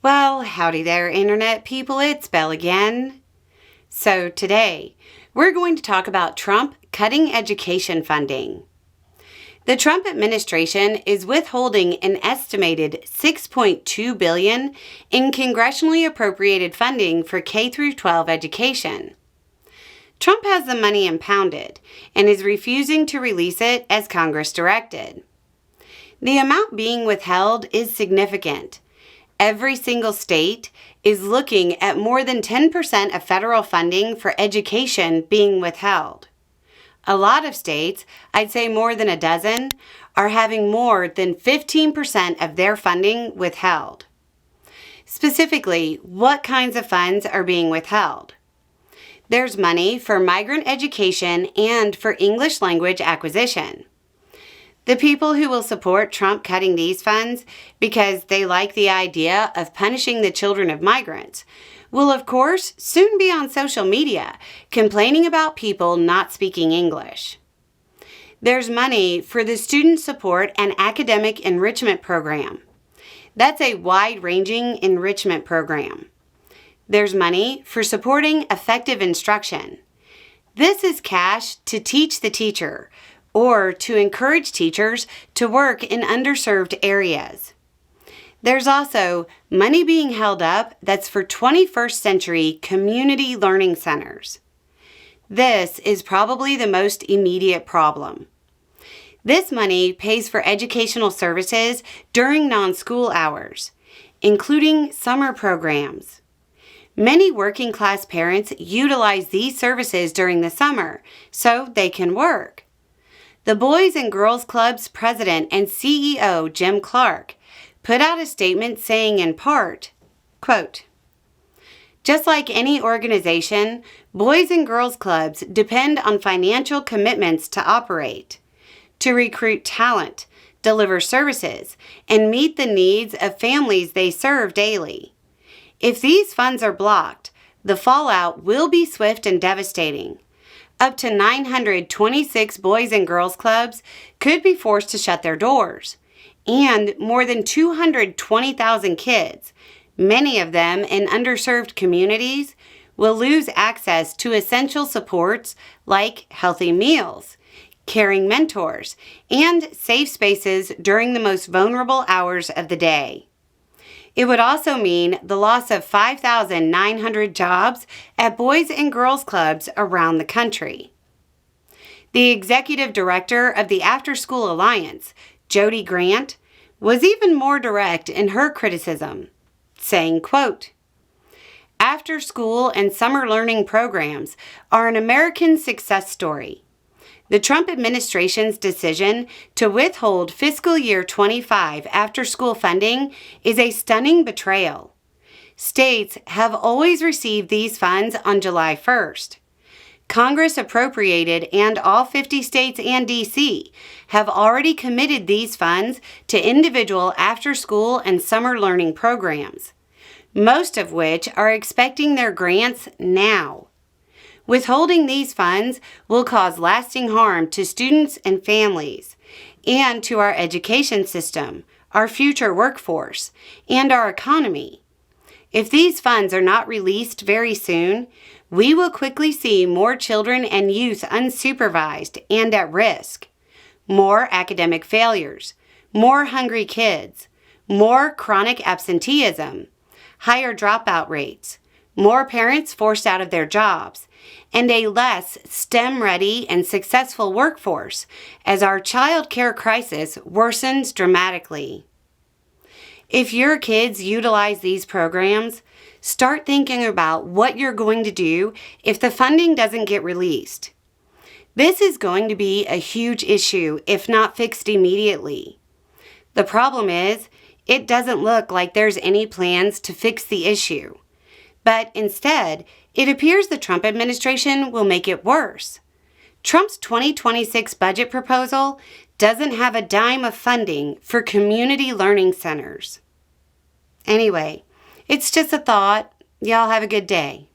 Well, howdy there, Internet people. It's Belle again. So today, we're going to talk about Trump cutting education funding. The Trump administration is withholding an estimated $6.2 billion in congressionally appropriated funding for K-12 education. Trump has the money impounded and is refusing to release it as Congress directed. The amount being withheld is significant. Every single state is looking at more than 10% of federal funding for education being withheld. A lot of states, I'd say more than a dozen, are having more than 15% of their funding withheld. Specifically, what kinds of funds are being withheld? There's money for migrant education and for English language acquisition. The people who will support Trump cutting these funds because they like the idea of punishing the children of migrants will, of course, soon be on social media complaining about people not speaking English. There's money for the Student Support and Academic Enrichment Program. That's a wide-ranging enrichment program. There's money for supporting effective instruction. This is cash to teach the teacher, or to encourage teachers to work in underserved areas. There's also money being held up that's for 21st century community learning centers. This is probably the most immediate problem. This money pays for educational services during non-school hours, including summer programs. Many working-class parents utilize these services during the summer so they can work. The Boys and Girls Club's president and CEO, Jim Clark, put out a statement saying in part, quote, "Just like any organization, Boys and Girls Clubs depend on financial commitments to operate, to recruit talent, deliver services, and meet the needs of families they serve daily. If these funds are blocked, the fallout will be swift and devastating. Up to 926 Boys and Girls Clubs could be forced to shut their doors, and more than 220,000 kids, many of them in underserved communities, will lose access to essential supports like healthy meals, caring mentors, and safe spaces during the most vulnerable hours of the day. It would also mean the loss of 5,900 jobs at Boys and Girls Clubs around the country." The executive director of the After School Alliance, Jody Grant, was even more direct in her criticism, saying, quote, "After school and summer learning programs are an American success story. The Trump administration's decision to withhold fiscal year 25 after-school funding is a stunning betrayal. States have always received these funds on July 1st. Congress appropriated, and all 50 states and D.C. have already committed these funds to individual after-school and summer learning programs, most of which are expecting their grants now. Withholding these funds will cause lasting harm to students and families, and to our education system, our future workforce, and our economy. If these funds are not released very soon, we will quickly see more children and youth unsupervised and at risk, more academic failures, more hungry kids, more chronic absenteeism, higher dropout rates, more parents forced out of their jobs, and a less STEM-ready and successful workforce as our child care crisis worsens dramatically. If your kids utilize these programs, start thinking about what you're going to do if the funding doesn't get released. This is going to be a huge issue if not fixed immediately. The problem is, it doesn't look like there's any plans to fix the issue. But instead, it appears the Trump administration will make it worse. Trump's 2026 budget proposal doesn't have a dime of funding for community learning centers. Anyway, it's just a thought. Y'all have a good day.